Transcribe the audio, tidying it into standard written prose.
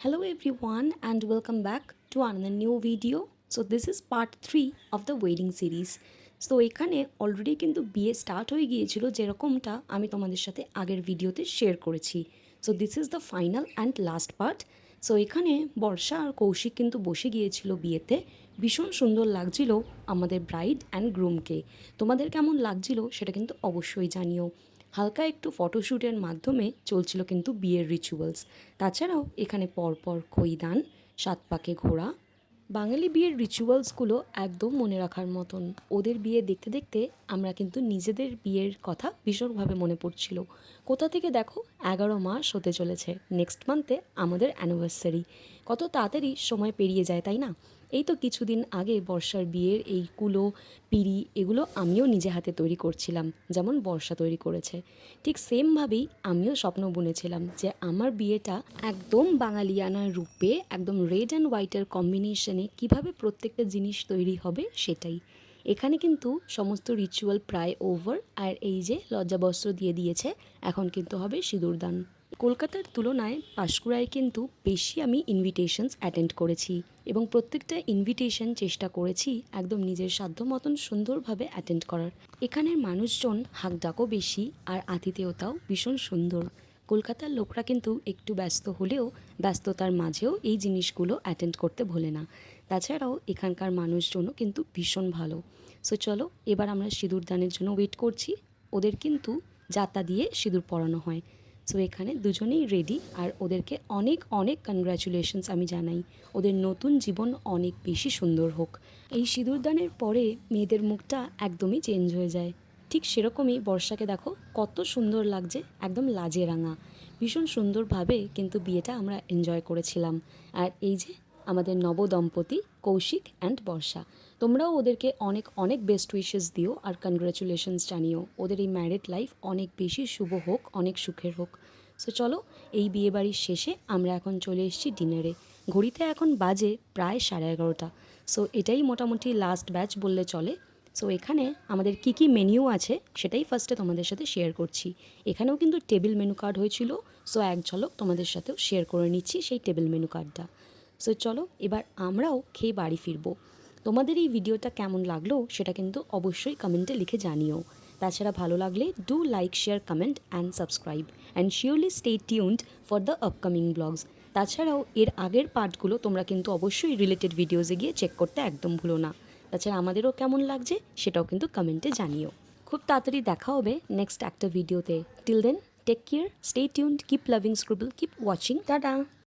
Hello everyone and welcome back to another new video. So this is part 3 of the wedding series. So এখানে already কিন্তু বিয়ে start হয়ে গিয়েছিল যেরকমটা আমি তোমাদের সাথে আগের ভিডিওতে শেয়ার করেছি। So this is the final and last part. So এখানে বর্ষা আর কৌশিক কিন্তু বসে গিয়েছিল বিয়েতে। ভীষণ সুন্দর লাগছিল আমাদের ব্রাইড অ্যান্ড গ্রুমকে। তোমাদের কেমন লাগছিল সেটা কিন্তু অবশ্যই জানিও। হালকা একটু ফটোশ্যুটের মাধ্যমে চলছিল কিন্তু বিয়ের রিচুয়ালস। তাছাড়াও এখানে পরপর খইদান, সাত পাকে ঘোরা। বাঙালি বিয়ের রিচুয়ালসগুলো একদম মনে রাখার মতন। ওদের বিয়ে দেখতে দেখতে আমরা কিন্তু নিজেদের বিয়ের কথা ভীষণভাবে মনে পড়ছিল। কোথা থেকে দেখো 11 মাস হতে চলেছে, নেক্সট মান্থে আমাদের অ্যানিভার্সারি। কত তাড়াতাড়ি সময় পেরিয়ে যায়, তাই না? এই তো কিছুদিন আগে বর্ষার বিয়ের এই কুলো, পিঁড়ি এগুলো আমিও নিজে হাতে তৈরি করছিলাম, যেমন বর্ষা তৈরি করেছে। ঠিক সেমভাবেই আমিও স্বপ্ন বুনেছিলাম যে আমার বিয়েটা একদম বাঙালিয়ানার রূপে, একদম রেড অ্যান্ড হোয়াইটের কম্বিনেশনে কিভাবে প্রত্যেকটা জিনিস তৈরি হবে সেটাই। এখানে কিন্তু সমস্ত রিচুয়াল প্রায় ওভার, আর এই যে লজ্জাবস্ত্র দিয়ে দিয়েছে, এখন কিন্তু হবে সিঁদুরদান। কলকাতার তুলনায় পাঁশকুড়ায় কিন্তু বেশি আমি ইনভিটেশনস অ্যাটেন্ড করেছি এবং প্রত্যেকটা ইনভিটেশন চেষ্টা করেছি একদম নিজের সাধ্য মতন সুন্দরভাবে অ্যাটেন্ড করার। এখানের মানুষজন হাঁকডাকও বেশি আর আতিথেয়তাও ভীষণ সুন্দর। কলকাতার লোকরা কিন্তু একটু ব্যস্ত হলেও ব্যস্ততার মাঝেও এই জিনিসগুলো অ্যাটেন্ড করতে ভোলে না। তাছাড়াও এখানকার মানুষজনও কিন্তু ভীষণ ভালো। সো চলো এবার আমরা সিঁদুরদানের জন্য ওয়েট করছি। ওদের কিন্তু যাতা দিয়ে সিঁদুর পরানো হয়। সো এখানে দুজনেই রেডি, আর ওদেরকে অনেক অনেক কনগ্র্যাচুলেশনস আমি জানাই। ওদের নতুন জীবন অনেক বেশি সুন্দর হোক। এই সিঁদুরদানের পরে মেয়েদের মুখটা একদমই চেঞ্জ হয়ে যায়। ঠিক সেরকমই বর্ষাকে দেখো কত সুন্দর লাগছে, একদম লাজে রাঙা। ভীষণ সুন্দরভাবে কিন্তু বিয়েটা আমরা এনজয় করেছিলাম। আর এই যে আমাদের নবদম্পতি কৌশিক অ্যান্ড বর্ষা, তোমরাও ওদেরকে অনেক অনেক বেস্ট উইশেস দিও আর কনগ্র্যাচুলেশনস জানিও। ওদের এই ম্যারিড লাইফ অনেক বেশি শুভ হোক, অনেক সুখের হোক। সো চলো, এই বিয়েবাড়ির শেষে আমরা এখন চলে এসেছি ডিনারে। ঘড়িতে এখন বাজে প্রায় 11:30। সো এটাই মোটামুটি লাস্ট ব্যাচ বললে চলে। সো এখানে আমাদের কি কি মেনিউ আছে সেটাই ফার্স্টে তোমাদের সাথে শেয়ার করছি। এখানেও কিন্তু টেবিল মেনু কার্ড হয়েছিল। সো এক ঝলক তোমাদের সাথেও শেয়ার করে নিচ্ছি সেই টেবিল মেনু কার্ডটা। সো চলো এবার আমরাও খেয়ে বাড়ি ফিরবো। তোমাদের এই ভিডিওটা কেমন লাগলো সেটা কিন্তু অবশ্যই কমেন্টে লিখে জানিও। তাছাড়া ভালো লাগলে do like, share, comment and subscribe and surely stay tuned for the upcoming blogs. তাছাড়াও এর আগের পার্টগুলো তোমরা কিন্তু অবশ্যই রিলেটেড ভিডিওসে গিয়ে চেক করতে একদম ভুলো না। তাছাড়া আমাদেরও কেমন লাগছে সেটাও কিন্তু কমেন্টে জানিও। খুব তাড়াতাড়ি দেখা হবে নেক্সট একটা ভিডিওতে। Till then take care, stay tuned, keep loving scribble, keep watching, tata.